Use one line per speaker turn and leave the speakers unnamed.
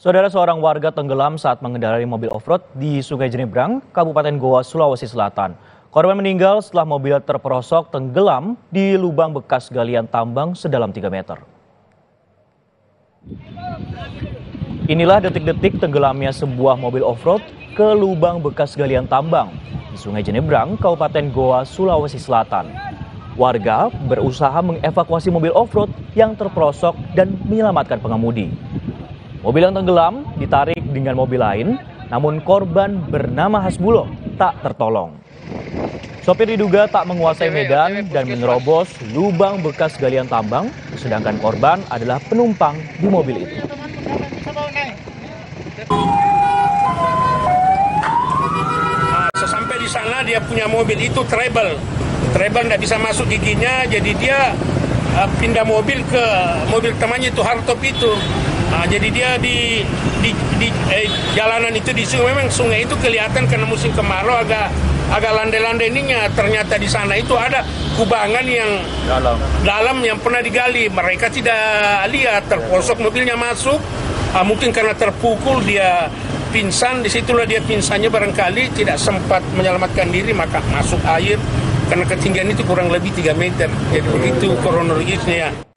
Saudara, seorang warga tenggelam saat mengendarai mobil off-road di Sungai Jenebrang, Kabupaten Goa, Sulawesi Selatan. Korban meninggal setelah mobil terperosok tenggelam di lubang bekas galian tambang sedalam 3 meter. Inilah detik-detik tenggelamnya sebuah mobil off-road ke lubang bekas galian tambang di Sungai Jenebrang, Kabupaten Goa, Sulawesi Selatan. Warga berusaha mengevakuasi mobil off-road yang terperosok dan menyelamatkan pengemudi. Mobil yang tenggelam ditarik dengan mobil lain, namun korban bernama Hasbuloh tak tertolong. Sopir diduga tak menguasai medan dan menerobos lubang bekas galian tambang, sedangkan korban adalah penumpang di mobil itu.
Sesampai di sana dia punya mobil itu treble tidak bisa masuk giginya, jadi dia pindah mobil ke mobil temannya itu hardtop itu. Jadi dia di jalanan itu di sungai, memang sungai itu kelihatan karena musim kemarau agak landai-landai ininya. Ternyata di sana itu ada kubangan yang dalam yang pernah digali. Mereka tidak lihat, terperosok mobilnya masuk. Mungkin karena terpukul dia pingsan, disitulah dia pingsannya barangkali tidak sempat menyelamatkan diri, maka masuk air karena ketinggian itu kurang lebih 3 meter. Jadi begitu kronologisnya.